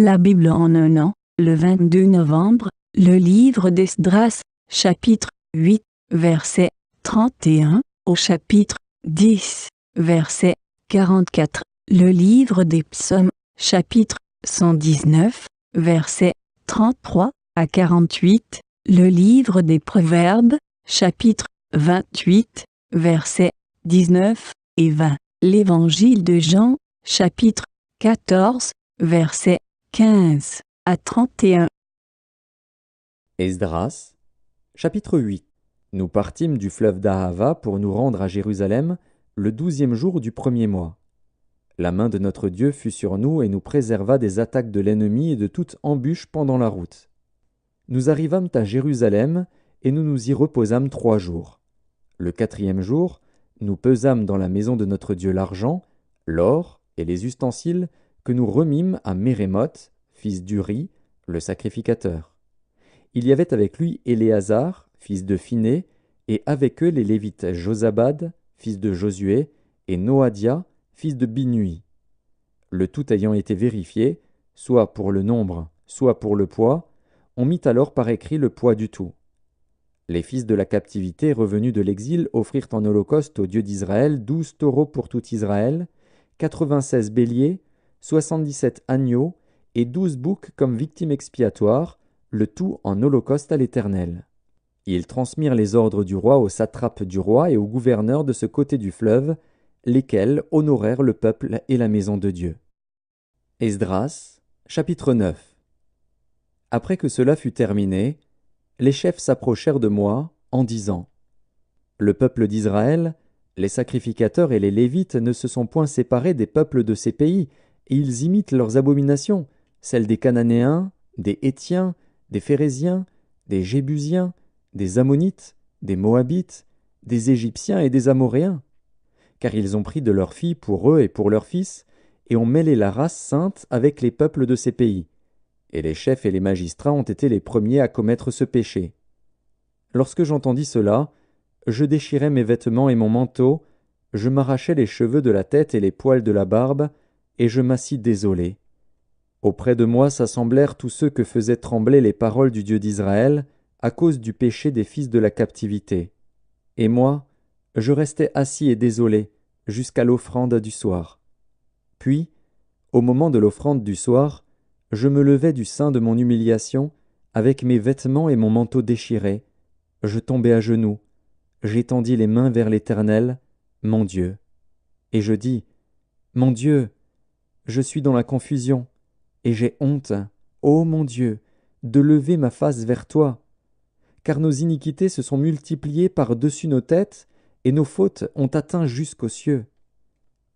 La Bible en un an, le 22 novembre, le livre d'Esdras, chapitre 8, verset 31, au chapitre 10, verset 44, le livre des psaumes, chapitre 119, verset 33 à 48, le livre des proverbes, chapitre 28, versets 19 et 20, l'évangile de Jean, chapitre 14, versets 15 à 31. Esdras, chapitre 8. Nous partîmes du fleuve d'Ahava pour nous rendre à Jérusalem le 12e jour du premier mois. La main de notre Dieu fut sur nous et nous préserva des attaques de l'ennemi et de toute embûche pendant la route. Nous arrivâmes à Jérusalem et nous nous y reposâmes 3 jours. Le 4e jour, nous pesâmes dans la maison de notre Dieu l'argent, l'or et les ustensiles que nous remîmes à Mérémoth, fils d'Uri, le sacrificateur. Il y avait avec lui Éléazar, fils de Phiné, et avec eux les Lévites Josabad, fils de Josué, et Noadia, fils de Binui. Le tout ayant été vérifié, soit pour le nombre, soit pour le poids, on mit alors par écrit le poids du tout. Les fils de la captivité revenus de l'exil offrirent en holocauste au Dieu d'Israël 12 taureaux pour tout Israël, 96 béliers, 77 agneaux et 12 boucs comme victimes expiatoires, le tout en holocauste à l'Éternel. Ils transmirent les ordres du roi aux satrapes du roi et aux gouverneurs de ce côté du fleuve, lesquels honorèrent le peuple et la maison de Dieu. Esdras, chapitre 9. Après que cela fut terminé, les chefs s'approchèrent de moi en disant : Le peuple d'Israël, les sacrificateurs et les Lévites ne se sont point séparés des peuples de ces pays, et ils imitent leurs abominations, celles des Cananéens, des Hétiens, des Phéréziens, des Jébusiens, des Ammonites, des Moabites, des Égyptiens et des Amoréens. Car ils ont pris de leurs filles pour eux et pour leurs fils, et ont mêlé la race sainte avec les peuples de ces pays. Et les chefs et les magistrats ont été les premiers à commettre ce péché. Lorsque j'entendis cela, je déchirai mes vêtements et mon manteau, je m'arrachai les cheveux de la tête et les poils de la barbe, et je m'assis désolé. Auprès de moi s'assemblèrent tous ceux que faisaient trembler les paroles du Dieu d'Israël, à cause du péché des fils de la captivité. Et moi, je restai assis et désolé, jusqu'à l'offrande du soir. Puis, au moment de l'offrande du soir, je me levai du sein de mon humiliation, avec mes vêtements et mon manteau déchirés. Je tombai à genoux, j'étendis les mains vers l'Éternel, mon Dieu. Et je dis : Mon Dieu, je suis dans la confusion, et j'ai honte, ô mon Dieu, de lever ma face vers toi. Car nos iniquités se sont multipliées par-dessus nos têtes, et nos fautes ont atteint jusqu'aux cieux.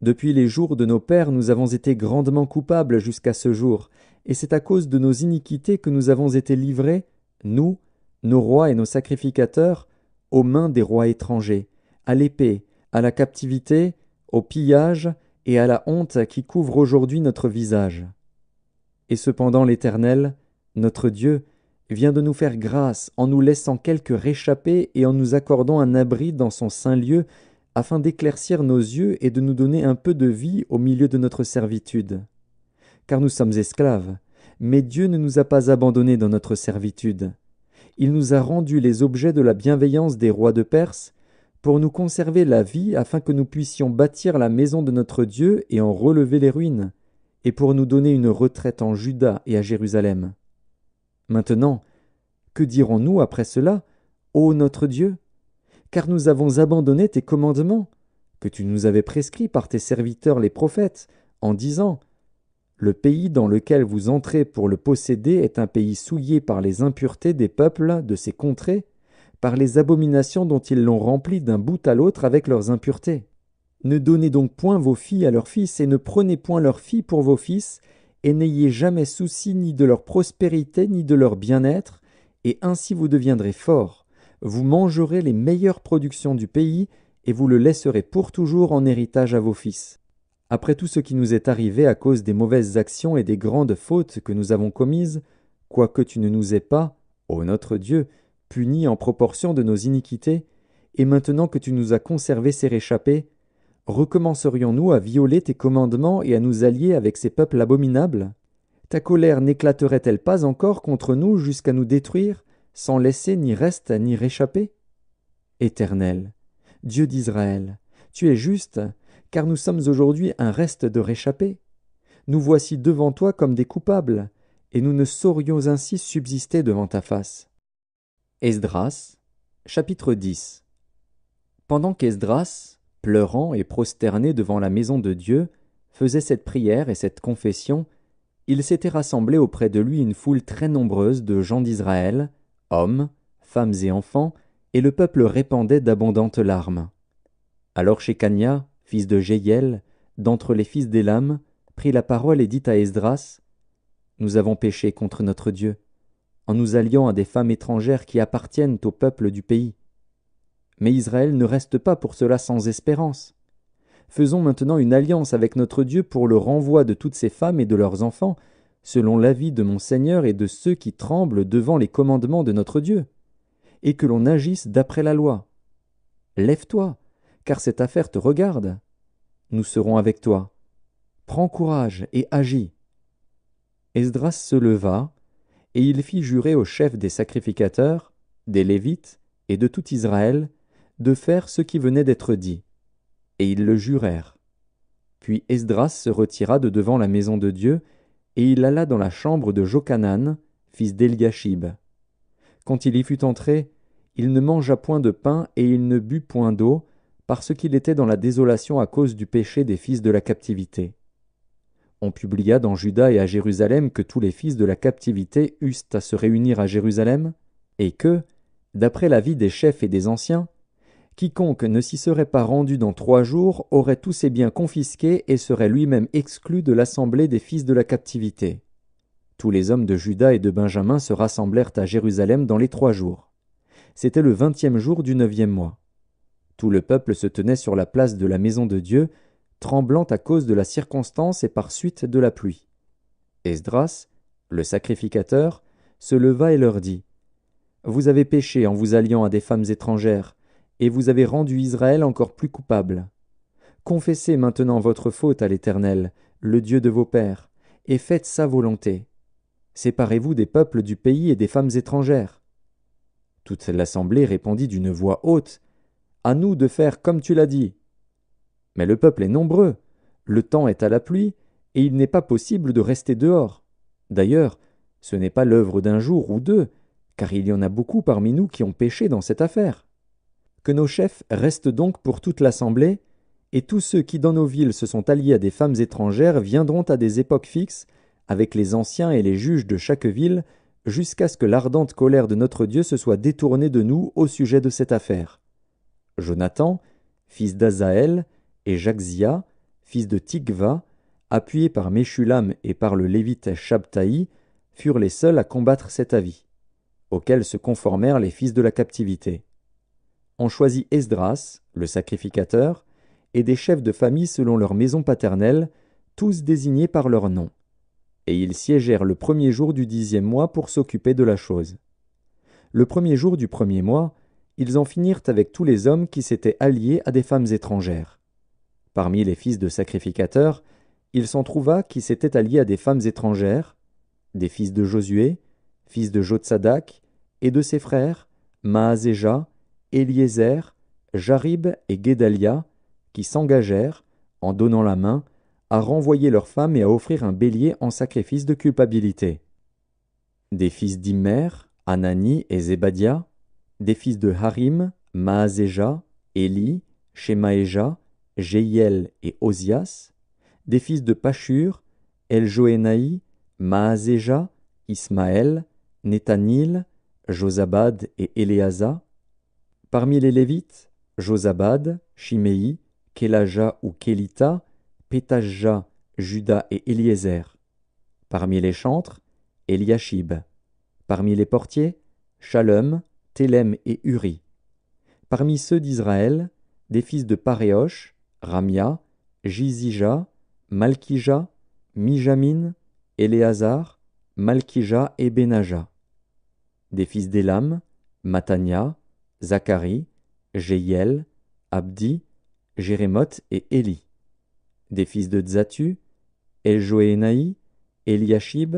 Depuis les jours de nos pères, nous avons été grandement coupables jusqu'à ce jour, et c'est à cause de nos iniquités que nous avons été livrés, nous, nos rois et nos sacrificateurs, aux mains des rois étrangers, à l'épée, à la captivité, au pillage et à la honte qui couvre aujourd'hui notre visage. Et cependant l'Éternel, notre Dieu, vient de nous faire grâce en nous laissant quelques réchappés et en nous accordant un abri dans son saint lieu, afin d'éclaircir nos yeux et de nous donner un peu de vie au milieu de notre servitude. Car nous sommes esclaves, mais Dieu ne nous a pas abandonnés dans notre servitude. Il nous a rendus les objets de la bienveillance des rois de Perse, pour nous conserver la vie afin que nous puissions bâtir la maison de notre Dieu et en relever les ruines, et pour nous donner une retraite en Juda et à Jérusalem. Maintenant, que dirons-nous après cela, ô notre Dieu ? Car nous avons abandonné tes commandements, que tu nous avais prescrits par tes serviteurs les prophètes, en disant : Le pays dans lequel vous entrez pour le posséder est un pays souillé par les impuretés des peuples de ces contrées, par les abominations dont ils l'ont rempli d'un bout à l'autre avec leurs impuretés. Ne donnez donc point vos filles à leurs fils, et ne prenez point leurs filles pour vos fils, et n'ayez jamais souci ni de leur prospérité ni de leur bien-être, et ainsi vous deviendrez forts. Vous mangerez les meilleures productions du pays, et vous le laisserez pour toujours en héritage à vos fils. Après tout ce qui nous est arrivé à cause des mauvaises actions et des grandes fautes que nous avons commises, quoique tu ne nous aies pas, ô notre Dieu, punis en proportion de nos iniquités, et maintenant que tu nous as conservé ces réchappés, recommencerions-nous à violer tes commandements et à nous allier avec ces peuples abominables ? Ta colère n'éclaterait-elle pas encore contre nous jusqu'à nous détruire, sans laisser ni reste ni réchappé? Éternel, Dieu d'Israël, tu es juste, car nous sommes aujourd'hui un reste de réchappés. Nous voici devant toi comme des coupables, et nous ne saurions ainsi subsister devant ta face. Esdras, chapitre 10. Pendant qu'Esdras, pleurant et prosterné devant la maison de Dieu, faisait cette prière et cette confession, il s'était rassemblé auprès de lui une foule très nombreuse de gens d'Israël, hommes, femmes et enfants, et le peuple répandait d'abondantes larmes. Alors Shekania, fils de Jéhiel, d'entre les fils d'Élam, prit la parole et dit à Esdras: « Nous avons péché contre notre Dieu, en nous alliant à des femmes étrangères qui appartiennent au peuple du pays. Mais Israël ne reste pas pour cela sans espérance. Faisons maintenant une alliance avec notre Dieu pour le renvoi de toutes ces femmes et de leurs enfants, selon l'avis de mon Seigneur et de ceux qui tremblent devant les commandements de notre Dieu, et que l'on agisse d'après la loi. Lève-toi, car cette affaire te regarde. Nous serons avec toi. Prends courage et agis. » Esdras se leva, et il fit jurer aux chefs des sacrificateurs, des Lévites et de tout Israël, de faire ce qui venait d'être dit. Et ils le jurèrent. Puis Esdras se retira de devant la maison de Dieu, et il alla dans la chambre de Jochanan, fils d'Eliashib. Quand il y fut entré, il ne mangea point de pain et il ne but point d'eau, parce qu'il était dans la désolation à cause du péché des fils de la captivité. On publia dans Juda et à Jérusalem que tous les fils de la captivité eussent à se réunir à Jérusalem, et que, d'après l'avis des chefs et des anciens, quiconque ne s'y serait pas rendu dans 3 jours aurait tous ses biens confisqués et serait lui-même exclu de l'assemblée des fils de la captivité. Tous les hommes de Juda et de Benjamin se rassemblèrent à Jérusalem dans les 3 jours. C'était le 20e jour du 9e mois. Tout le peuple se tenait sur la place de la maison de Dieu, tremblant à cause de la circonstance et par suite de la pluie. Esdras, le sacrificateur, se leva et leur dit: « Vous avez péché en vous alliant à des femmes étrangères, et vous avez rendu Israël encore plus coupable. Confessez maintenant votre faute à l'Éternel, le Dieu de vos pères, et faites sa volonté. Séparez-vous des peuples du pays et des femmes étrangères. » Toute l'assemblée répondit d'une voix haute: « À nous de faire comme tu l'as dit. » Mais le peuple est nombreux, le temps est à la pluie, et il n'est pas possible de rester dehors. D'ailleurs, ce n'est pas l'œuvre d'un jour ou 2, car il y en a beaucoup parmi nous qui ont péché dans cette affaire. Que nos chefs restent donc pour toute l'assemblée, et tous ceux qui dans nos villes se sont alliés à des femmes étrangères viendront à des époques fixes, avec les anciens et les juges de chaque ville, jusqu'à ce que l'ardente colère de notre Dieu se soit détournée de nous au sujet de cette affaire. Jonathan, fils d'Azaël, et Jaxia, fils de Tikva, appuyés par Meshulam et par le lévite Shabtaï, furent les seuls à combattre cet avis, auquel se conformèrent les fils de la captivité. On choisit Esdras, le sacrificateur, et des chefs de famille selon leur maison paternelle, tous désignés par leur nom. Et ils siégèrent le 1er jour du 10e mois pour s'occuper de la chose. Le 1er jour du 1er mois, ils en finirent avec tous les hommes qui s'étaient alliés à des femmes étrangères. Parmi les fils de sacrificateurs, il s'en trouva qui s'étaient alliés à des femmes étrangères, des fils de Josué, fils de Jotsadak, et de ses frères, Maazéja, Éliézer, Jarib et Guédalia, qui s'engagèrent, en donnant la main, à renvoyer leurs femmes et à offrir un bélier en sacrifice de culpabilité. Des fils d'Immer, Anani et Zébadia, des fils de Harim, Maazéja, Éli, Shemaéja, Jéhiel et Osias, des fils de Pashur, Eljoénaï, Maazéja, Ismaël, Nethanil, Josabad et Éléasa. Parmi les Lévites, Josabad, Shiméi, Kélaja ou Kélita, Pétajja, Juda et Éliézer. Parmi les chantres, Eliashib. Parmi les portiers, Shalom, Télem et Uri. Parmi ceux d'Israël, des fils de Paréosh, Ramia, Jizija, Malkija, Mijamin, Éléazar, Malkija et Benaja. Des fils d'Élam, Matania, Zacharie, Jéhiel, Abdi, Jérémoth et Éli. Des fils de Tzatu, Eljoénaï, Eliashib,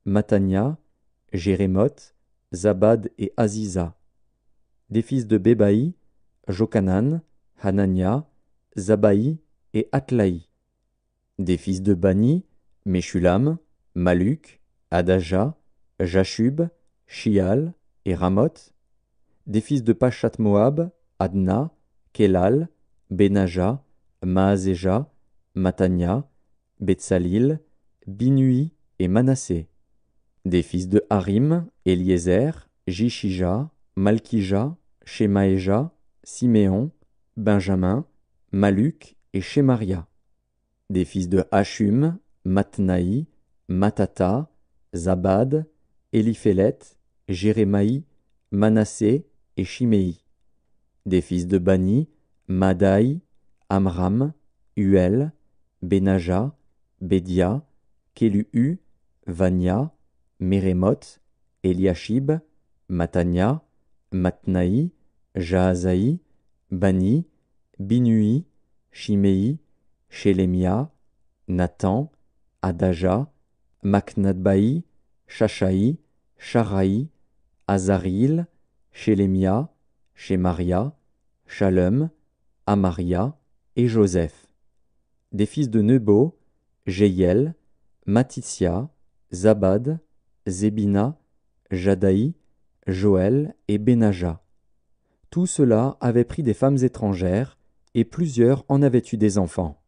Matania, Jérémoth, Zabad et Aziza. Des fils de Bébaï, Jokanan, Hanania, Zabaï et Atlaï. Des fils de Bani, Meshulam, Maluk, Adaja, Jashub, Shial et Ramoth. Des fils de Pachat-Moab, Adna, Kelal, Benaja, Maaseja, Matania, Betsalil, Binui et Manassé. Des fils de Harim, Eliezer, Jishija, Malkija, Shemaéja, Siméon, Benjamin, Maluk et Shemaria. Des fils de Hashum, Matnaï, Matata, Zabad, Eliphélet, Jérémaï, Manassé et Shimei. Des fils de Bani, Madaï, Amram, Uel, Benaja, Bédia, Kélu, Vania, Mérémoth, Eliashib, Matania, Matnaï, Jaazaï, Bani, Binui, Shimei, Shelemia, Nathan, Adaja, Maknadbaï, Shashaï, Sharaï, Azaril, Shelemia, Shemaria, Shalom, Amaria et Joseph. Des fils de Nebo, Jéiel, Matithia, Zabad, Zébina, Jadaï, Joël et Benaja. Tout cela avait pris des femmes étrangères, et plusieurs en avaient eu des enfants.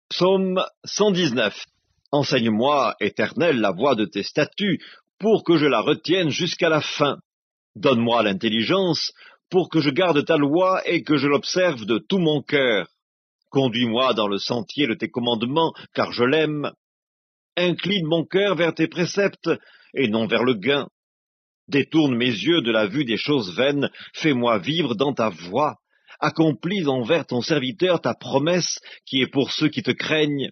Psaume 119. Enseigne-moi, Éternel, la voie de tes statuts, pour que je la retienne jusqu'à la fin. Donne-moi l'intelligence, pour que je garde ta loi et que je l'observe de tout mon cœur. Conduis-moi dans le sentier de tes commandements, car je l'aime. Incline mon cœur vers tes préceptes, et non vers le gain. Détourne mes yeux de la vue des choses vaines, fais-moi vivre dans ta voie. Accomplis envers ton serviteur ta promesse, qui est pour ceux qui te craignent.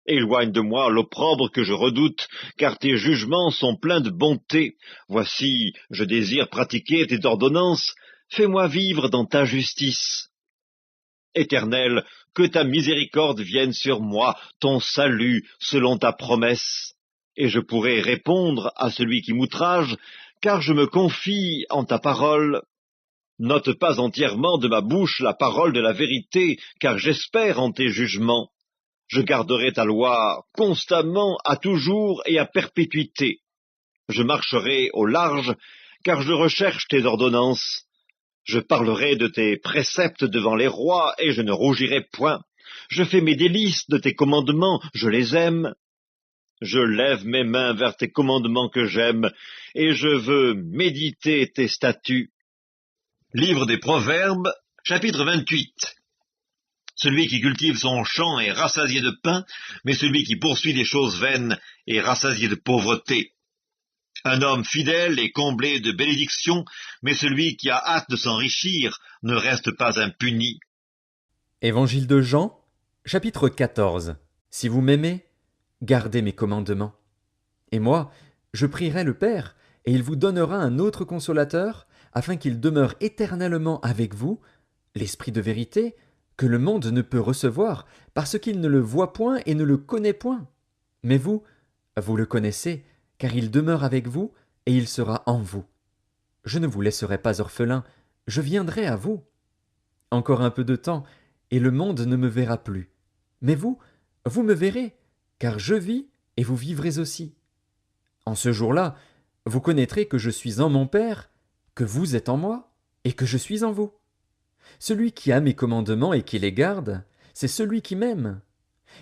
Éloigne de moi l'opprobre que je redoute, car tes jugements sont pleins de bonté. Voici, je désire pratiquer tes ordonnances, fais-moi vivre dans ta justice. Éternel, que ta miséricorde vienne sur moi, ton salut selon ta promesse. Et je pourrai répondre à celui qui m'outrage, car je me confie en ta parole. N'ôte pas entièrement de ma bouche la parole de la vérité, car j'espère en tes jugements. Je garderai ta loi constamment, à toujours et à perpétuité. Je marcherai au large, car je recherche tes ordonnances. Je parlerai de tes préceptes devant les rois, et je ne rougirai point. Je fais mes délices de tes commandements, je les aime. Je lève mes mains vers tes commandements que j'aime, et je veux méditer tes statuts. Livre des Proverbes, chapitre 28. Celui qui cultive son champ est rassasié de pain, mais celui qui poursuit les choses vaines est rassasié de pauvreté. Un homme fidèle est comblé de bénédictions, mais celui qui a hâte de s'enrichir ne reste pas impuni. Évangile de Jean, chapitre 14. Si vous m'aimez, gardez mes commandements. Et moi, je prierai le Père, et il vous donnera un autre consolateur, afin qu'il demeure éternellement avec vous, l'Esprit de vérité, que le monde ne peut recevoir, parce qu'il ne le voit point et ne le connaît point. Mais vous, vous le connaissez, car il demeure avec vous, et il sera en vous. Je ne vous laisserai pas orphelin, je viendrai à vous. Encore un peu de temps, et le monde ne me verra plus. Mais vous, vous me verrez, car je vis, et vous vivrez aussi. En ce jour-là, vous connaîtrez que je suis en mon Père, que vous êtes en moi, et que je suis en vous. Celui qui a mes commandements et qui les garde, c'est celui qui m'aime.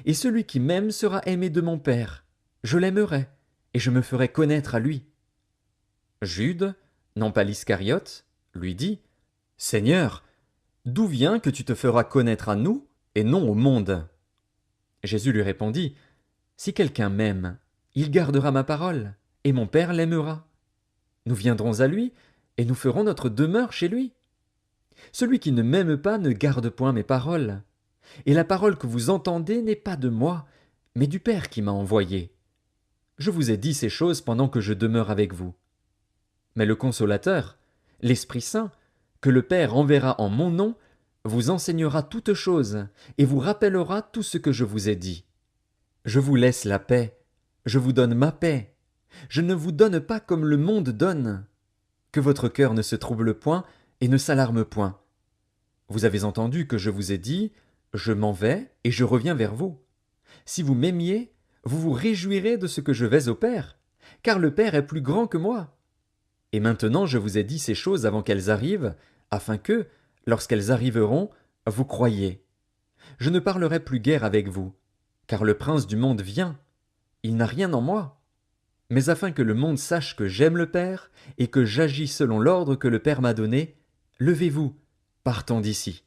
Et celui qui m'aime sera aimé de mon Père. Je l'aimerai, et je me ferai connaître à lui. Jude, non pas l'Iscariote, lui dit, « Seigneur, d'où vient que tu te feras connaître à nous, et non au monde ?» Jésus lui répondit, « Si quelqu'un m'aime, il gardera ma parole, et mon Père l'aimera. Nous viendrons à lui, et nous ferons notre demeure chez lui. Celui qui ne m'aime pas ne garde point mes paroles. Et la parole que vous entendez n'est pas de moi, mais du Père qui m'a envoyé. Je vous ai dit ces choses pendant que je demeure avec vous. Mais le Consolateur, l'Esprit Saint, que le Père enverra en mon nom, vous enseignera toutes choses et vous rappellera tout ce que je vous ai dit. Je vous laisse la paix, Je vous donne ma paix. Je ne vous donne pas comme le monde donne. Que votre cœur ne se trouble point et ne s'alarme point. Vous avez entendu que je vous ai dit, je m'en vais et je reviens vers vous. Si vous m'aimiez, vous vous réjouirez de ce que je vais au Père, car le Père est plus grand que moi. Et maintenant je vous ai dit ces choses avant qu'elles arrivent, afin que, lorsqu'elles arriveront, vous croyiez. Je ne parlerai plus guère avec vous, car le prince du monde vient. Il n'a rien en moi. Mais afin que le monde sache que j'aime le Père et que j'agis selon l'ordre que le Père m'a donné, levez-vous, partons d'ici.